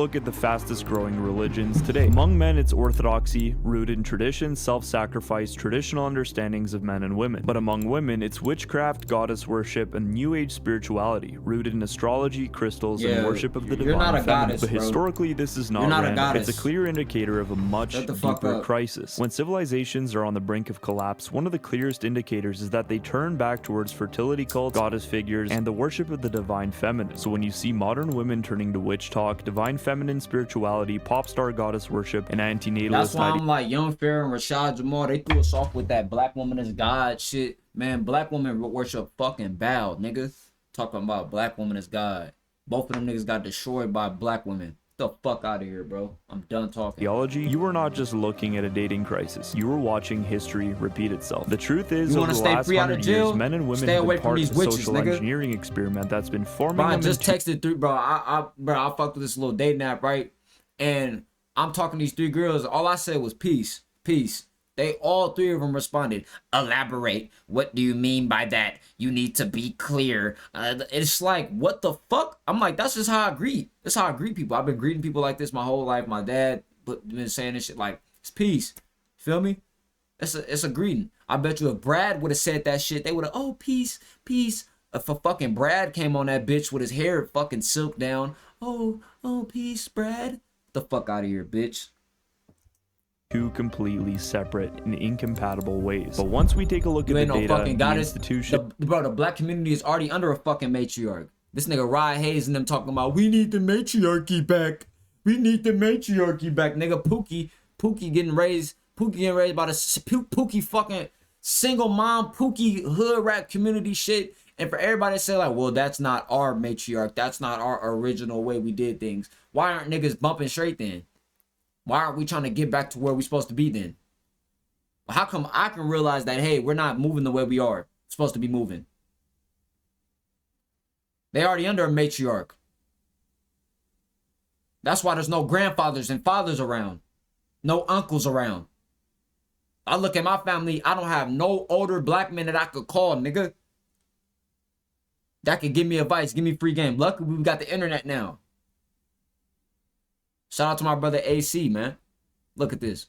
Look at the fastest growing religions today. Among men, it's orthodoxy, rooted in tradition, self-sacrifice, traditional understandings of men and women. But among women, it's witchcraft, goddess worship, and new age spirituality, rooted in astrology, crystals, and worship of the divine feminine. Goddess, but historically, this is not random. It's a clear indicator of a much deeper crisis. When civilizations are on the brink of collapse, one of the clearest indicators is that they turn back towards fertility cults, goddess figures, and the worship of the divine feminine. So when you see modern women turning to witch talk, divine feminine spirituality, pop star goddess worship, and antinatalist. That's why I'm like Young Fair and Rashad Jamal. They threw us off with that black woman is God shit. Man, black women worship fucking Baal, nigga. Talking about black woman is God. Both of them niggas got destroyed by black women. Get the fuck out of here, bro. I'm done talking. Theology, you were not just looking at a dating crisis. You were watching history repeat itself. The truth is, over the last 100 years, men and women have been part of the social engineering experiment that's been forming. Brian just texted through, bro. I fucked with this little dating app, right? And I'm talking to these three girls. All I said was peace, peace. They all three of them responded, elaborate. What do you mean by that? You need to be clear. It's like, what the fuck? I'm like, that's just how I greet. That's how I greet people. I've been greeting people like this my whole life. My dad been saying this shit like, it's peace. Feel me? It's a greeting. I bet you if Brad would have said that shit, they would have, oh, peace, peace. If a fucking Brad came on that bitch with his hair fucking silk down, oh, peace, Brad. Get the fuck out of here, bitch. Two completely separate and incompatible ways. But once we take a look at the data, the institution... Bro, the black community is already under a fucking matriarch. This nigga Rod Hayes and them talking about, we need the matriarchy back. We need the matriarchy back. Nigga, Pookie getting raised by the Pookie fucking single mom, Pookie hood rap community shit. And for everybody to say like, well, that's not our matriarch. That's not our original way we did things. Why aren't niggas bumping straight then? Why aren't we trying to get back to where we're supposed to be then? How come I can realize that, hey, we're not moving the way we are supposed to be moving? They already under a matriarch. That's why there's no grandfathers and fathers around. No uncles around. I look at my family, I don't have no older black men that I could call, nigga. That could give me advice, give me free game. Luckily, we got the internet now. Shout out to my brother AC, man. Look at this.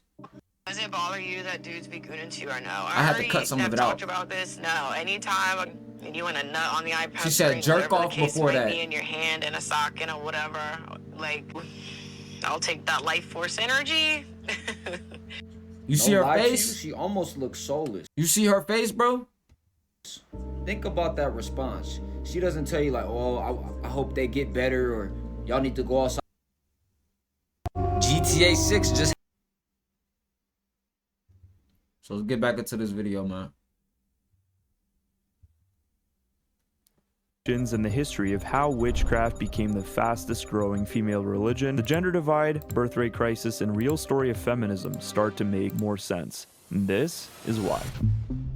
Does it bother you that dudes be good into you or no? I had to cut some of it out. Talked about this? No. Anytime you want a nut on the iPad. She said jerk off before that. Be in your hand in a sock and a whatever. Like, I'll take that life force energy. You see her face? She almost looks soulless. You see her face, bro? Think about that response. She doesn't tell you like, oh, I hope they get better or y'all need to go outside. GTA 6 just... So let's get back into this video, man. And the history of how witchcraft became the fastest growing female religion, the gender divide, birth rate crisis, and real story of feminism start to make more sense. And this is why.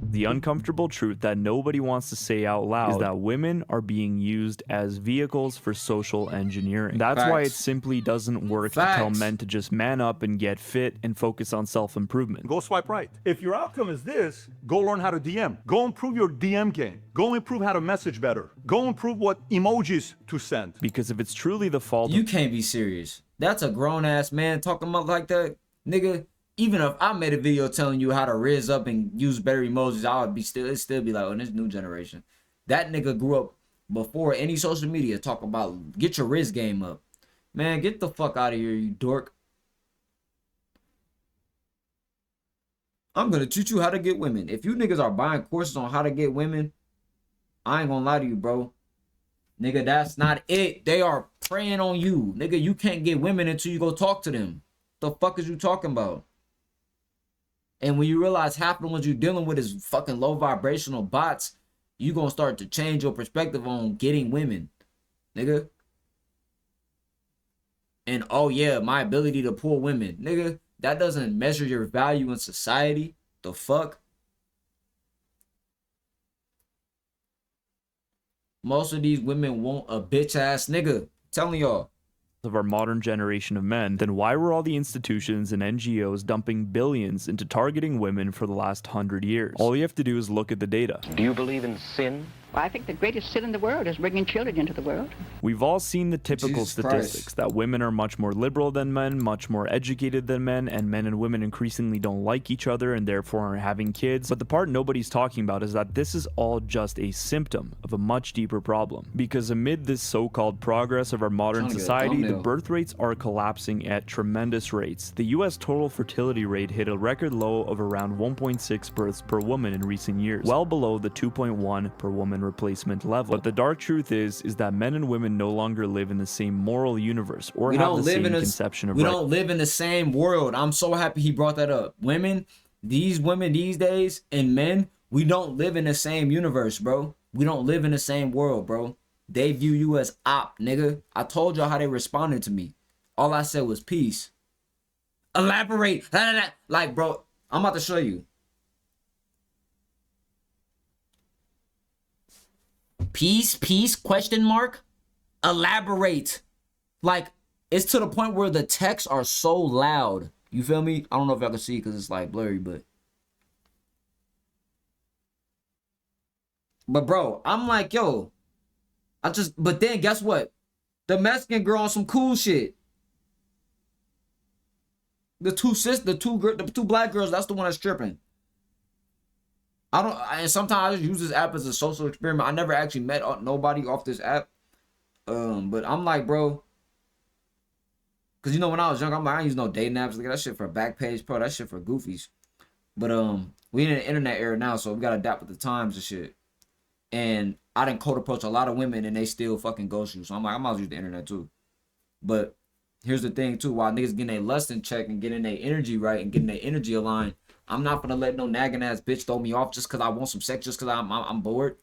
The uncomfortable truth that nobody wants to say out loud is that women are being used as vehicles for social engineering. That's why it simply doesn't work to tell men to just man up and get fit and focus on self-improvement. Go swipe right. If your outcome is this, go learn how to DM. Go improve your DM game. Go improve how to message better. Go improve what emojis to send. Because if it's truly the fault... You can't be serious. That's a grown-ass man talking about like that. Nigga, even if I made a video telling you how to rizz up and use better emojis, I would be still be like, oh, this new generation. That nigga grew up before any social media talk about get your rizz game up. Man, get the fuck out of here, you dork. I'm gonna teach you how to get women. If you niggas are buying courses on how to get women, I ain't gonna lie to you, bro. Nigga, that's not it. They are preying on you. Nigga, you can't get women until you go talk to them. The fuck is you talking about? And when you realize half the ones you're dealing with is fucking low vibrational bots, you gonna start to change your perspective on getting women, nigga. And oh yeah, my ability to pull women, nigga, that doesn't measure your value in society. The fuck? Most of these women want a bitch ass nigga. I'm telling y'all. Of our modern generation of men, then why were all the institutions and NGOs dumping billions into targeting women for the last 100 years? All you have to do is look at the data. Do you believe in sin? Well, I think the greatest sin in the world is bringing children into the world. We've all seen the typical Jesus Christ. statistics that women are much more liberal than men, much more educated than men, and men and women increasingly don't like each other and therefore aren't having kids. But the part nobody's talking about is that this is all just a symptom of a much deeper problem. Because amid this so-called progress of our modern Trying to get a society, the thumbnail. birth rates are collapsing at tremendous rates. The US total fertility rate hit a record low of around 1.6 births per woman in recent years, well below the 2.1 per woman replacement level. But the dark truth is that men and women no longer live in the same moral universe or We have don't the live same in a conception of we right. don't live in the same world. I'm so happy he brought that up. These women these days and men, we don't live in the same universe, bro. We don't live in the same world, bro. They view you as op, nigga. I told y'all how they responded to me. All I said was peace. Elaborate. Like, bro, I'm about to show you. Peace, question mark? Elaborate. Like, it's to the point where the texts are so loud. You feel me? I don't know if y'all can see because it's like blurry, but bro, I'm like, yo, but then guess what? The Mexican girl on some cool shit. The two black girls, that's the one that's tripping. And sometimes I just use this app as a social experiment. I never actually met nobody off this app. But I'm like, bro, because you know when I was young, I'm like, I ain't use no dating apps. Look at that shit for Backpage Pro. That shit for goofies. But we in the internet era now, so we gotta adapt with the times and shit. And I didn't cold approach a lot of women, and they still fucking ghost you. So I'm like, I might as well use the internet too. But here's the thing too: while niggas getting their lust in check and getting their energy right and getting their energy aligned, I'm not gonna let no nagging ass bitch throw me off just cause I want some sex, just cause I'm bored,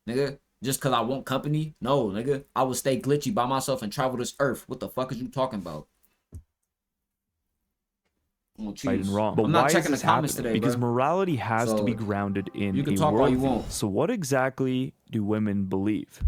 nigga. Just cause I want company? No, nigga. I would stay glitchy by myself and travel this earth. What the fuck is you talking about? Right and wrong. But I'm why not is checking the this comments happening? today, Because bro. morality has to So, be grounded in you can a talk all you worldview. want. So what exactly do women believe?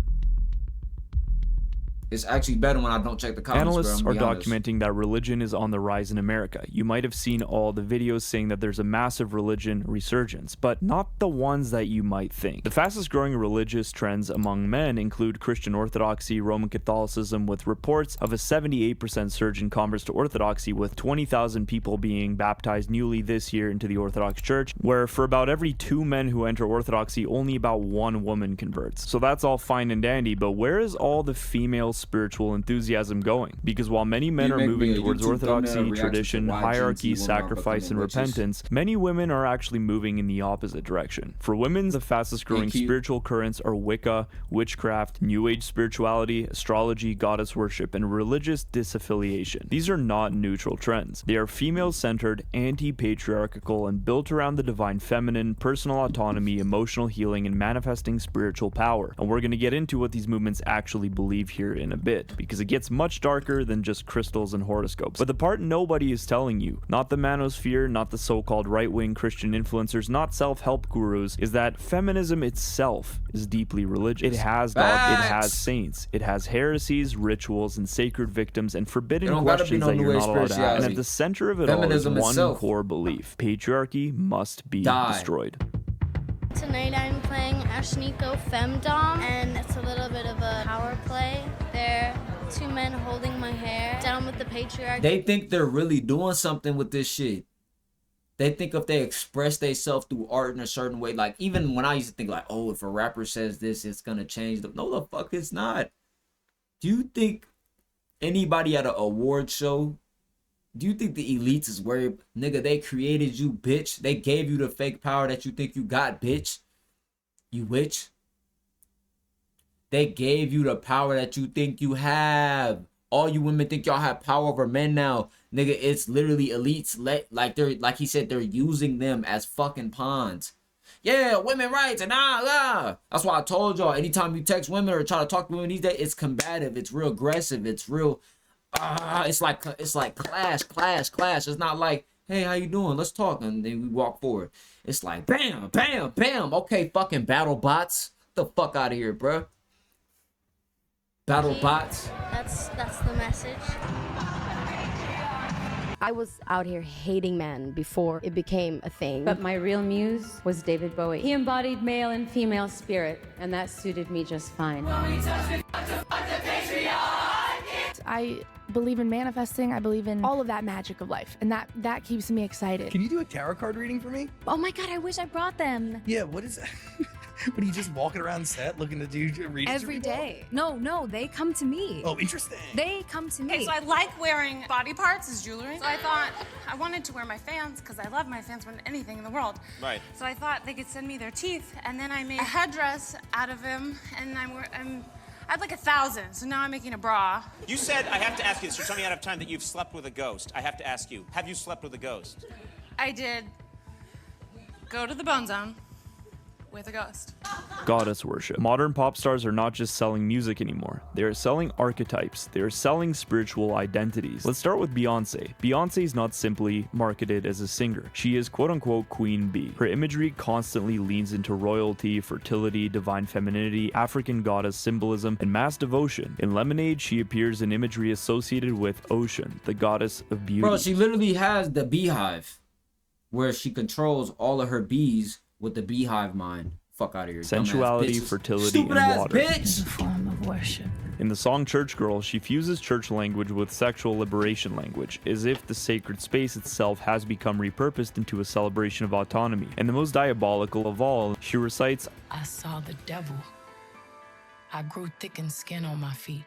It's actually better when I don't check the comments, Analysts bro. are I'm gonna be honest. documenting that religion is on the rise in America. You might have seen all the videos saying that there's a massive religion resurgence, but not the ones that you might think. The fastest growing religious trends among men include Christian Orthodoxy, Roman Catholicism, with reports of a 78% surge in converts to Orthodoxy, with 20,000 people being baptized newly this year into the Orthodox Church, where for about every 2 men who enter Orthodoxy, only about 1 woman converts. So that's all fine and dandy, but where is all the female spiritual enthusiasm going? Because while many men You are make me moving a towards YouTube thumbnail orthodoxy, reaction to tradition, why hierarchy, Gen Z women are sacrifice, and becoming witches. repentance, many women are actually moving in the opposite direction. For women, the fastest growing cute. spiritual currents are Wicca, witchcraft, New Age spirituality, astrology, goddess worship, and religious disaffiliation. These are not neutral trends. They are female-centered, anti-patriarchal, and built around the divine feminine, personal autonomy, emotional healing, and manifesting spiritual power. And we're going to get into what these movements actually believe here in a bit, because it gets much darker than just crystals and horoscopes. But the part nobody is telling you, not the manosphere, not the so-called right-wing Christian influencers, not self-help gurus, is that feminism itself is deeply religious. It has God, it has Facts. saints, it has heresies, rituals, and sacred victims, and forbidden It don't gotta be questions no that New you're Age not allowed to ask. And spirituality. at the center of it all Feminism is one itself. core belief: patriarchy must be Die. destroyed. Tonight I'm playing Ashniko Femdom, and it's a little bit of a power play. There are 2 men holding my hair, down with the patriarchy. They think they're really doing something with this shit. They think if they express themselves through art in a certain way, like even when I used to think like, oh, if a rapper says this, it's gonna change. No, the fuck it's not. Do you think anybody at an award show, do you think the elites is worried? Nigga, they created you, bitch. They gave you the fake power that you think you got, bitch. You witch. They gave you the power that you think you have. All you women think y'all have power over men now. Nigga, it's literally elites. Like he said, they're using them as fucking pawns. Yeah, women rights and That's why I told y'all, anytime you text women or try to talk to women these days, it's combative. It's real aggressive. It's real. It's like clash. It's not like, hey, how you doing? Let's talk, and then we walk forward. It's like bam, bam, bam. Okay, fucking battle bots. Get the fuck out of here, bruh. Battle bots. That's the message. I was out here hating men before it became a thing. But my real muse was David Bowie. He embodied male and female spirit, and that suited me just fine. I believe in manifesting. I believe in all of that magic of life, and that keeps me excited. Can you do a tarot card reading for me? Oh my God, I wish I brought them. Yeah, what is that? What, are you just walking around set looking to do readings every day? No, they come to me. Oh, interesting. They come to me. Okay, so I like wearing body parts as jewelry. So I thought I wanted to wear my fans because I love my fans more than anything in the world. Right. So I thought they could send me their teeth, and then I made a headdress out of them, and I had like 1,000, so now I'm making a bra. You said, I have to ask you this, you're telling me out of time that you've slept with a ghost. I have to ask you, have you slept with a ghost? I did go to the Bone Zone with a ghost. Goddess worship. Modern pop stars are not just selling music anymore. They are selling archetypes. They are selling spiritual identities. Let's start with Beyonce. Beyonce is not simply marketed as a singer. She is quote-unquote Queen Bee. Her imagery constantly leans into royalty, fertility, divine femininity, African goddess symbolism, and mass devotion. In Lemonade, she appears in imagery associated with Ocean, the goddess of beauty. Bro, she literally has the beehive where she controls all of her bees with the beehive mind. Fuck out of here. Sensuality, fertility, Stupid and ass water. Bitch. It's a form of worship. In the song Church Girl, she fuses church language with sexual liberation language, as if the sacred space itself has become repurposed into a celebration of autonomy. And the most diabolical of all, she recites, I saw the devil. I grew thickened skin on my feet.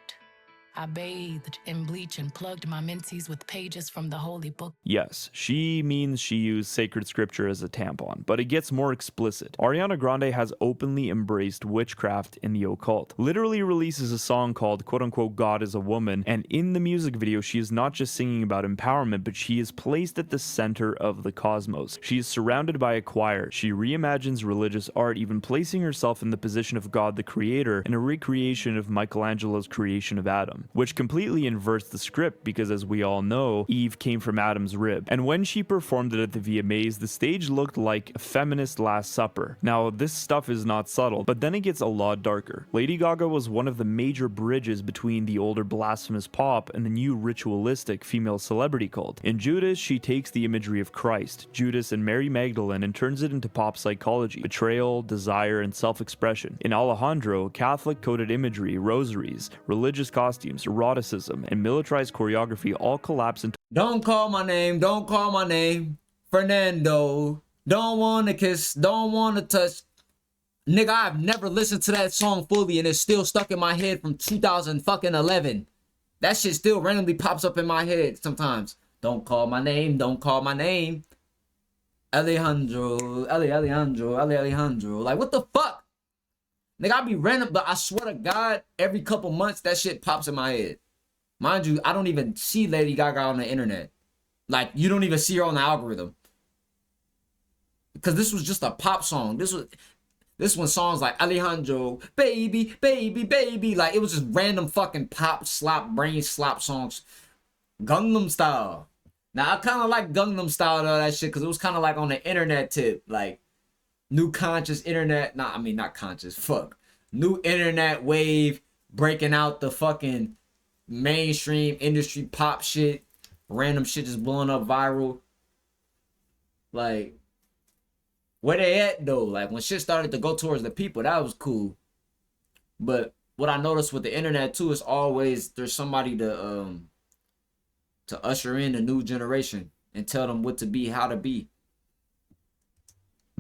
I bathed in bleach and plugged my menses with pages from the holy book. Yes, she means she used sacred scripture as a tampon, but it gets more explicit. Ariana Grande has openly embraced witchcraft in the occult, literally releases a song called quote-unquote God is a Woman, and in the music video she is not just singing about empowerment, but she is placed at the center of the cosmos. She is surrounded by a choir. She reimagines religious art, even placing herself in the position of God the Creator in a recreation of Michelangelo's creation of Adam, which completely inverts the script because, as we all know, Eve came from Adam's rib. And when she performed it at the VMAs, the stage looked like a feminist Last Supper. Now, this stuff is not subtle, but then it gets a lot darker. Lady Gaga was one of the major bridges between the older blasphemous pop and the new ritualistic female celebrity cult. In Judas, she takes the imagery of Christ, Judas, and Mary Magdalene and turns it into pop psychology, betrayal, desire, and self-expression. In Alejandro, Catholic-coded imagery, rosaries, religious costumes, eroticism, and militarized choreography all collapse into Don't call my name, don't call my name. Fernando. Don't wanna kiss, don't wanna touch. Nigga, I've never listened to that song fully and it's still stuck in my head from 2011. That shit still randomly pops up in my head sometimes. Don't call my name, don't call my name. Alejandro. Like, what the fuck? Nigga, I be random, but I swear to God, every couple months, that shit pops in my head. Mind you, I don't even see Lady Gaga on the internet. Like, you don't even see her on the algorithm. Because this was just a pop song. This one songs like Alejandro, baby, baby, baby. Like, it was just random fucking pop, slop, brain slop songs. Gangnam Style. Now, I kind of like Gangnam Style and all that shit because it was kind of like on the internet tip. Like, new conscious internet, not conscious, fuck. New internet wave breaking out the fucking mainstream industry pop shit. Random shit just blowing up viral. Like, where they at though? Like, when shit started to go towards the people, that was cool. But what I noticed with the internet too is always there's somebody to usher in a new generation and tell them what to be, how to be.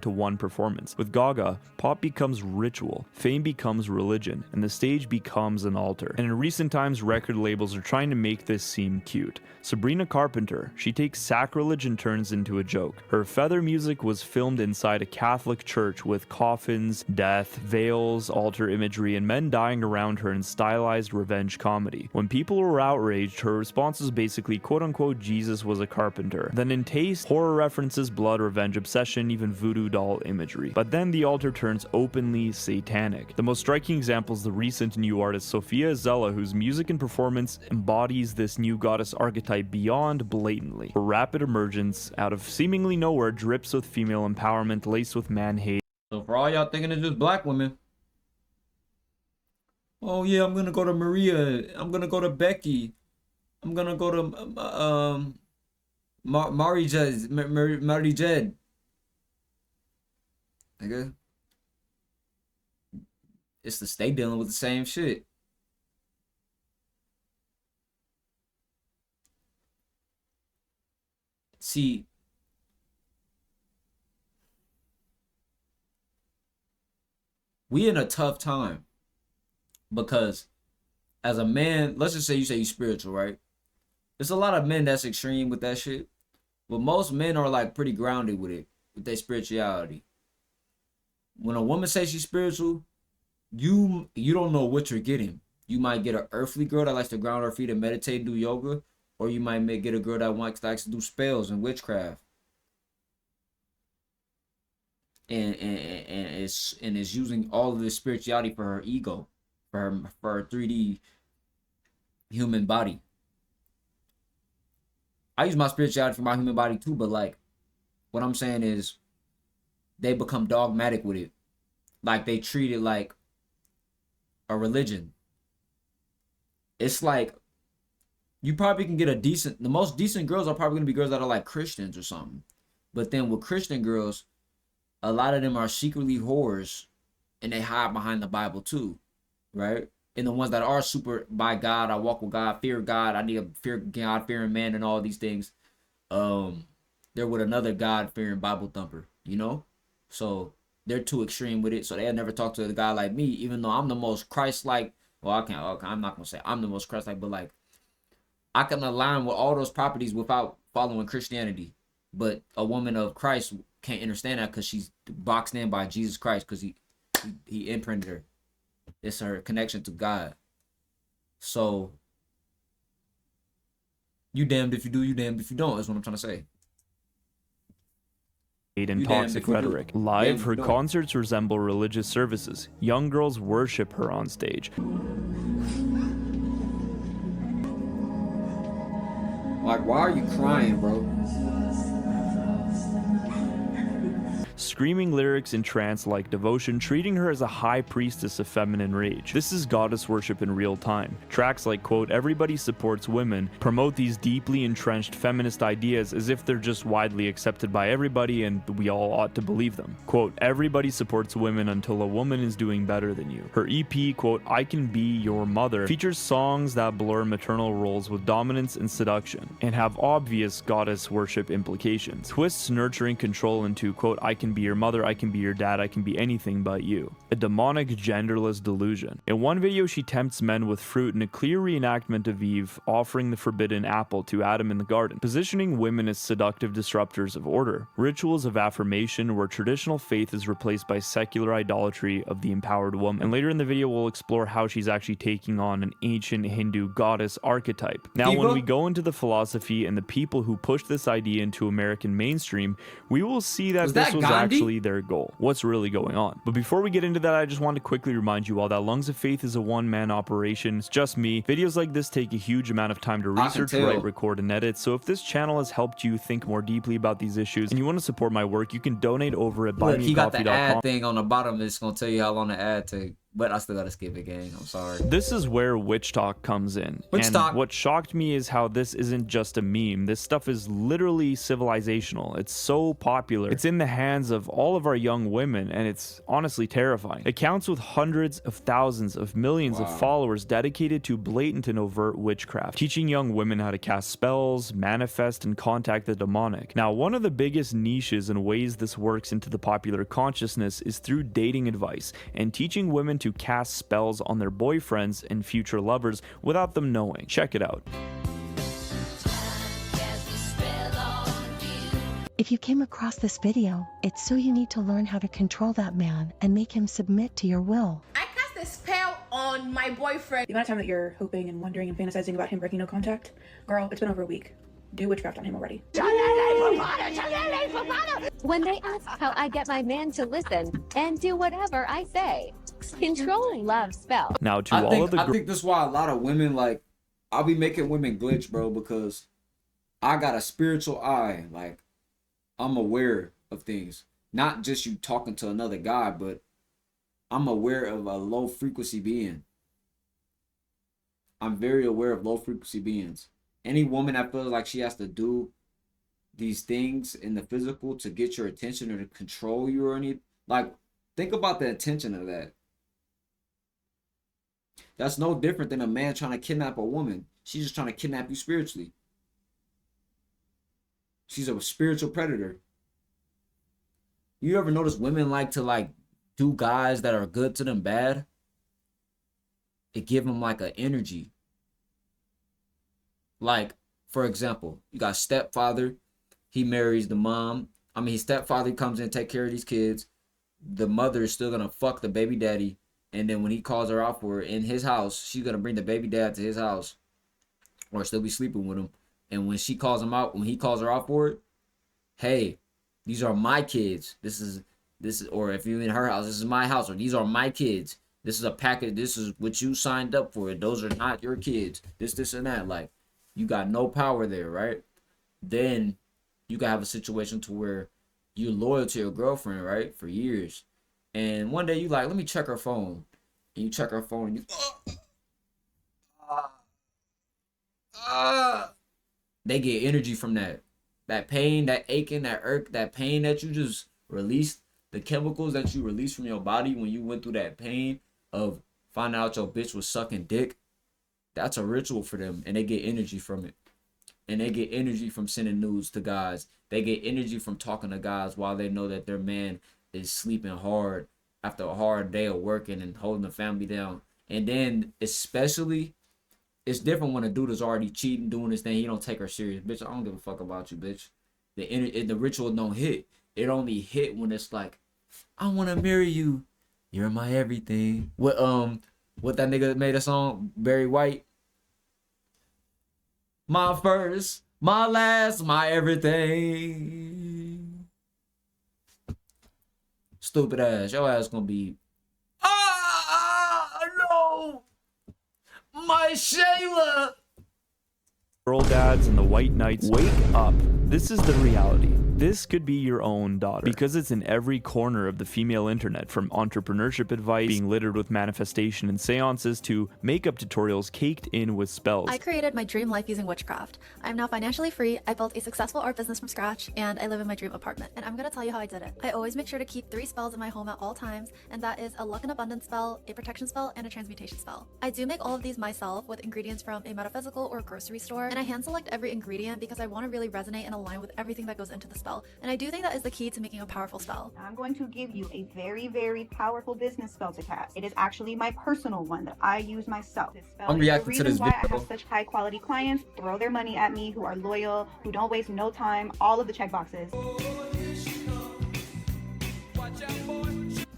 to one performance. With Gaga, pop becomes ritual, fame becomes religion, and the stage becomes an altar. And in recent times, record labels are trying to make this seem cute. Sabrina Carpenter, she takes sacrilege and turns into a joke. Her Feather music was filmed inside a Catholic church with coffins, death, veils, altar imagery, and men dying around her in stylized revenge comedy. When people were outraged, her response was basically quote-unquote Jesus was a carpenter. Then in taste, horror references, blood, revenge, obsession, even voodoo doll imagery. But then the altar turns openly satanic. The most striking example is the recent new artist Sophia Zella, whose music and performance embodies this new goddess archetype beyond blatantly. Her rapid emergence out of seemingly nowhere drips with female empowerment laced with man hate. So for all y'all thinking it's just black women, oh yeah, I'm gonna go to Maria, I'm gonna go to Becky, I'm gonna go to Mari Jed, Mari Jed. Nigga. It's the stay dealing with the same shit. See, we in a tough time because as a man, let's just say you spiritual, right? There's a lot of men that's extreme with that shit, but most men are like pretty grounded with it, with their spirituality. When a woman says she's spiritual, you don't know what you're getting. You might get an earthly girl that likes to ground her feet and meditate and do yoga, or you might get a girl that likes to do spells and witchcraft. And is using all of this spirituality for her ego, for her 3D human body. I use my spirituality for my human body too, but like what I'm saying is they become dogmatic with it. Like they treat it like a religion. It's like you probably can get the most decent girls are probably gonna be girls that are like Christians or something. But then with Christian girls, a lot of them are secretly whores and they hide behind the Bible too, right? And the ones that are super by God, I walk with God, fear God, I need a fear God fearing man and all these things. They're with another God fearing Bible thumper, you know? So they're too extreme with it. So they'll never talk to a guy like me, even though I'm the most Christ-like. Well, I'm not gonna say I'm the most Christ-like, but like I can align with all those properties without following Christianity. But a woman of Christ can't understand that because she's boxed in by Jesus Christ because he imprinted her. It's her connection to God. So you damned if you do, you damned if you don't, is what I'm trying to say. And toxic rhetoric. Live, her concerts resemble religious services. Young girls worship her on stage. Like, why are you crying, bro? Screaming lyrics in trance-like devotion, treating her as a high priestess of feminine rage. This is goddess worship in real time. Tracks like, quote, "Everybody supports women," promote these deeply entrenched feminist ideas as if they're just widely accepted by everybody and we all ought to believe them. Quote, "Everybody supports women until a woman is doing better than you." Her EP, quote, "I Can Be Your Mother," features songs that blur maternal roles with dominance and seduction and have obvious goddess worship implications. Twists nurturing control into, quote, "I can be your mother, I can be your dad, I can be anything but you." A demonic, genderless delusion. In one video, she tempts men with fruit in a clear reenactment of Eve offering the forbidden apple to Adam in the garden, positioning women as seductive disruptors of order. Rituals of affirmation where traditional faith is replaced by secular idolatry of the empowered woman. And later in the video, we'll explore how she's actually taking on an ancient Hindu goddess archetype. Now, when we go into the philosophy and the people who pushed this idea into American mainstream, we will see that this was actually their goal. What's really going on? But before we get into that, I just want to quickly remind you all that Lungs of Faith is a one-man operation. It's just me. Videos like this take a huge amount of time to research, write, record, and edit. So if this channel has helped you think more deeply about these issues and you want to support my work, you can donate over at buymeacoffee.com. He got the ad thing on the bottom. It's gonna tell you how long the ad take. But I still gotta skip it, gang. I'm sorry. This is where witch talk comes in. What shocked me is how this isn't just a meme. This stuff is literally civilizational. It's so popular. It's in the hands of all of our young women, and it's honestly terrifying. Accounts with hundreds of thousands of millions of followers dedicated to blatant and overt witchcraft, teaching young women how to cast spells, manifest, and contact the demonic. Now, one of the biggest niches and ways this works into the popular consciousness is through dating advice and teaching women to cast spells on their boyfriends and future lovers without them knowing. Check it out. If you came across this video, it's so you need to learn how to control that man and make him submit to your will. I cast a spell on my boyfriend. The amount of time that you're hoping and wondering and fantasizing about him breaking no contact, girl, it's been over a week. Do witchcraft on him already. When they ask how I get my man to listen and do whatever I say, control love spell. Now to I think this is why a lot of women, like, I'll be making women glitch, bro, because I got a spiritual eye. Like, I'm aware of things. Not just you talking to another guy, but I'm aware of a low frequency being. I'm very aware of low frequency beings. Any woman that feels like she has to do these things in the physical to get your attention or to control you or anything. Like, think about the intention of that. That's no different than a man trying to kidnap a woman. She's just trying to kidnap you spiritually. She's a spiritual predator. You ever notice women like to do guys that are good to them bad? It give them like an energy. Like, for example, you got stepfather. He marries the mom. I mean, his stepfather comes in and take care of these kids. The mother is still gonna fuck the baby daddy. And then when he calls her out for it in his house, she's gonna bring the baby dad to his house. Or still be sleeping with him. And when she calls him out, when he calls her out for it, hey, these are my kids. This is, or if you're in her house, this is my house, or these are my kids. This is a package. This is what you signed up for. Those are not your kids. This, and that. Like, you got no power there, right? Then you can have a situation to where you're loyal to your girlfriend, right, for years. And one day you like, let me check her phone. And you check her phone and you, they get energy from that. That pain, that aching, that irk, that pain that you just released, the chemicals that you released from your body when you went through that pain of finding out your bitch was sucking dick, that's a ritual for them, and they get energy from it. And they get energy from sending nudes to guys. They get energy from talking to guys while they know that their man is sleeping hard after a hard day of working and holding the family down. And then especially, it's different when a dude is already cheating, doing this thing. He don't take her serious. Bitch, I don't give a fuck about you, bitch. The ritual don't hit. It only hit when it's like, I want to marry you. You're my everything. What that nigga made a song, Barry White? My first, my last, my everything. Stupid ass. Your ass gonna be, no. My Shayla. Girl dads and the white knights, wake up. This is the reality. This could be your own daughter, because it's in every corner of the female internet, from entrepreneurship advice being littered with manifestation and seances to makeup tutorials caked in with spells. I created my dream life using witchcraft. I'm now financially free, I built a successful art business from scratch, and I live in my dream apartment. And I'm gonna tell you how I did it. I always make sure to keep 3 spells in my home at all times, and that is a luck and abundance spell, a protection spell, and a transmutation spell. I do make all of these myself with ingredients from a metaphysical or grocery store, and I hand select every ingredient because I want to really resonate and align with everything that goes into the spell. And I do think that is the key to making a powerful spell. I'm going to give you a very, very powerful business spell to cast. It is actually my personal one that I use myself. This spell I'm reacting to this why video. I have such high quality clients, throw their money at me, who are loyal, who don't waste no time, all of the check boxes.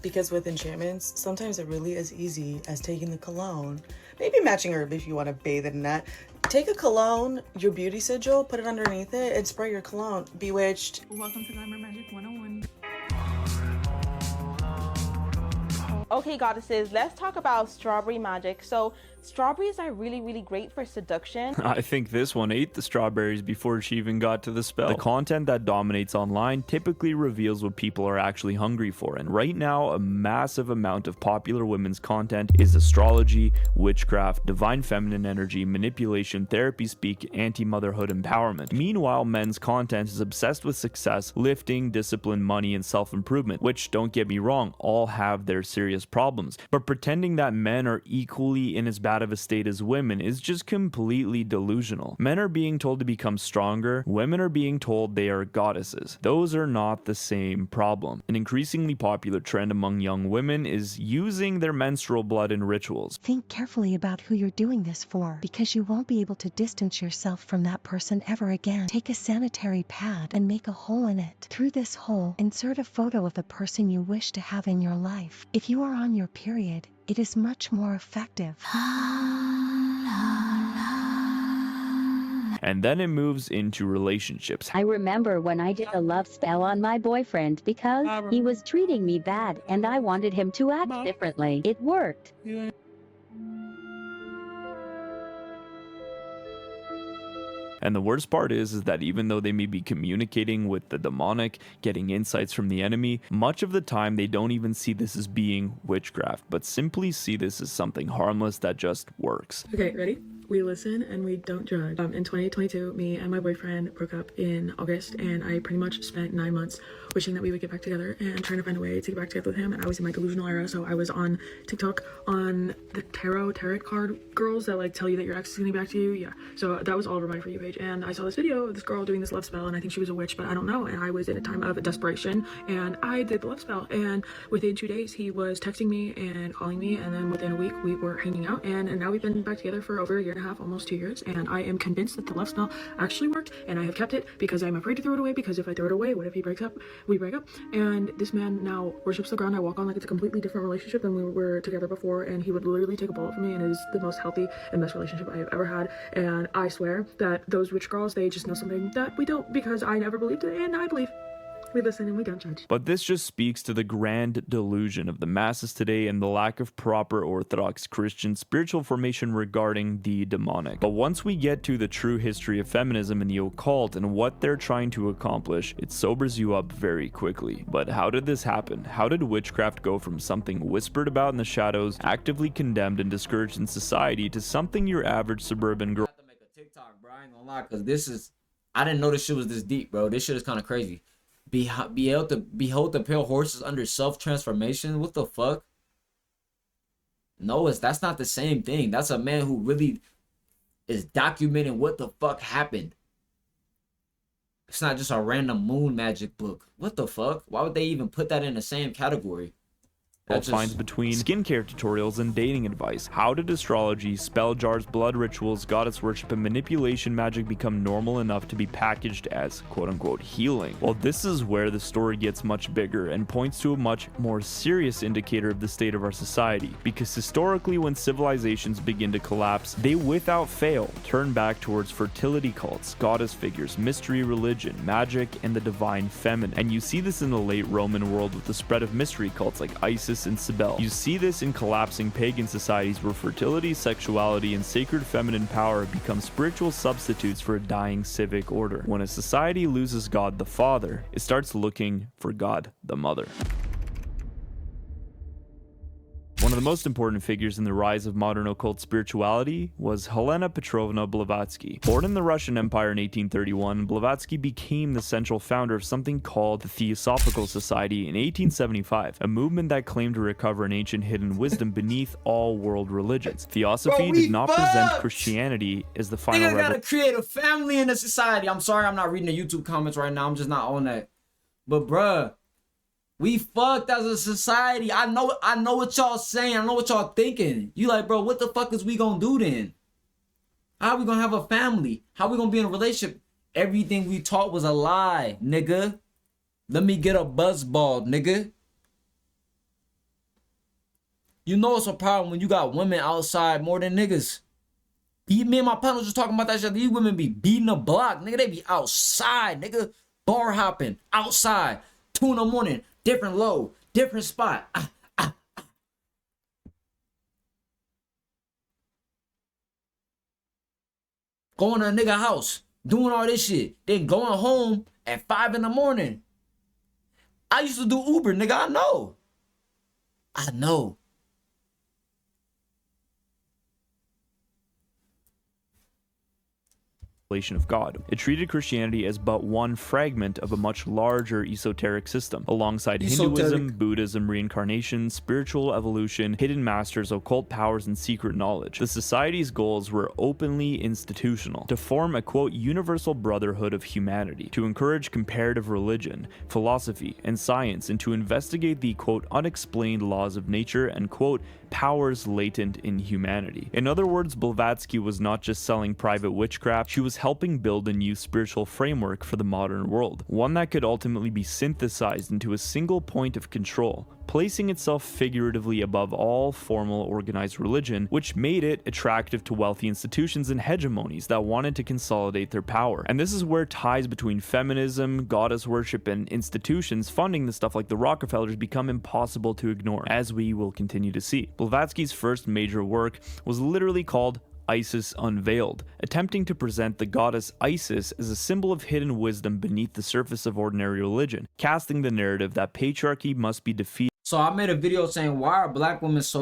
Because with enchantments, sometimes it really is easy as taking the cologne, maybe matching herb if you want to bathe in that. Take a cologne, your beauty sigil, put it underneath it, and spray your cologne. Bewitched. Welcome to Glamour Magic 101. Okay, goddesses, let's talk about strawberry magic. So strawberries are really, really great for seduction. I think this one ate the strawberries before she even got to the spell. The content that dominates online typically reveals what people are actually hungry for, and right now a massive amount of popular women's content is astrology, witchcraft, divine feminine energy, manipulation, therapy speak, anti-motherhood empowerment. Meanwhile, men's content is obsessed with success, lifting, discipline, money, and self-improvement, which, don't get me wrong, all have their serious problems, but pretending that men are equally in as bad of a state as women is just completely delusional. Men are being told to become stronger, women are being told they are goddesses. Those are not the same problem. An increasingly popular trend among young women is using their menstrual blood in rituals. Think carefully about who you're doing this for, because you won't be able to distance yourself from that person ever again. Take a sanitary pad and make a hole in it. Through this hole, insert a photo of the person you wish to have in your life. If you are on your period, it is much more effective. And then it moves into relationships. I remember when I did a love spell on my boyfriend because he was treating me bad and I wanted him to act differently. It worked. And the worst part is that even though they may be communicating with the demonic, getting insights from the enemy, much of the time they don't even see this as being witchcraft, but simply see this as something harmless that just works. Okay, ready? We listen and we don't judge. In 2022, me and my boyfriend broke up in August, and I pretty much spent 9 months wishing that we would get back together and trying to find a way to get back together with him. And I was in my delusional era, so I was on TikTok on the tarot card girls that like tell you that your ex is gonna be back to you. Yeah, so that was all over my For You page, and I saw this video of this girl doing this love spell, and I think she was a witch, but I don't know. And I was in a time of desperation, and I did the love spell, and within 2 days he was texting me and calling me, and then within a week we were hanging out, and now we've been back together for over a year and a half, almost 2 years, and I am convinced that the love spell actually worked, and I have kept it because I'm afraid to throw it away, because if I throw it away, what if he breaks up? We break up, and this man now worships the ground I walk on like it's a completely different relationship than we were together before, and he would literally take a bullet for me, and it is the most healthy and best relationship I have ever had. And I swear that those witch girls, they just know something that we don't, because I never believed it, and I believe. We listen and we don't judge. But this just speaks to the grand delusion of the masses today and the lack of proper Orthodox Christian spiritual formation regarding the demonic. But once we get to the true history of feminism and the occult and what they're trying to accomplish, it sobers you up very quickly. But how did this happen? How did witchcraft go from something whispered about in the shadows, actively condemned and discouraged in society, to something your average suburban girl... I have to make a TikTok, bro. I ain't gonna lie, because this is... I didn't know this shit was this deep, bro. This shit is kind of crazy. Be able to behold the pale horses under self-transformation. What the fuck? No, that's not the same thing. That's a man who really is documenting what the fuck happened. It's not just a random moon magic book. What the fuck? Why would they even put that in the same category? Finds between skincare tutorials and dating advice. How did astrology, spell jars, blood rituals, goddess worship, and manipulation magic become normal enough to be packaged as quote-unquote healing? Well, this is where the story gets much bigger and points to a much more serious indicator of the state of our society, because historically when civilizations begin to collapse, they without fail turn back towards fertility cults, goddess figures, mystery religion, magic, and the divine feminine. And you see this in the late Roman world with the spread of mystery cults like Isis and Cybele. You see this in collapsing pagan societies where fertility, sexuality, and sacred feminine power become spiritual substitutes for a dying civic order. When a society loses God the Father, it starts looking for God the Mother. One of the most important figures in the rise of modern occult spirituality was Helena Petrovna Blavatsky. Born in the Russian Empire in 1831, Blavatsky became the central founder of something called the Theosophical Society in 1875, a movement that claimed to recover an ancient hidden wisdom beneath all world religions. Theosophy did not present Christianity as the final revelation. Gotta create a family in a society. I'm sorry I'm not reading the YouTube comments right now. I'm just not on that. But bruh, we fucked as a society. I know what y'all saying. I know what y'all thinking. You like, bro, what the fuck is we gonna do then? How are we gonna have a family? How are we gonna be in a relationship? Everything we taught was a lie, nigga. Let me get a buzzball, nigga. You know it's a problem when you got women outside more than niggas. Me and my partner was just talking about that shit. These women be beating the block, nigga. They be outside, nigga. Bar hopping, outside. 2 in the morning. Different low, different spot. Going to a nigga house, doing all this shit, then going home at 5 in the morning. I used to do Uber, nigga. I know. Of God. It treated Christianity as but one fragment of a much larger esoteric system, alongside Hinduism, Buddhism, reincarnation, spiritual evolution, hidden masters, occult powers, and secret knowledge. The society's goals were openly institutional, to form a quote universal brotherhood of humanity, to encourage comparative religion, philosophy, and science, and to investigate the quote unexplained laws of nature and quote powers latent in humanity. In other words, Blavatsky was not just selling private witchcraft, she was helping build a new spiritual framework for the modern world, one that could ultimately be synthesized into a single point of control, placing itself figuratively above all formal organized religion, which made it attractive to wealthy institutions and hegemonies that wanted to consolidate their power. And this is where ties between feminism, goddess worship, and institutions funding the stuff like the Rockefellers become impossible to ignore, as we will continue to see. Blavatsky's first major work was literally called Isis Unveiled, attempting to present the goddess Isis as a symbol of hidden wisdom beneath the surface of ordinary religion, casting the narrative that patriarchy must be defeated. So I made a video saying, why are black women so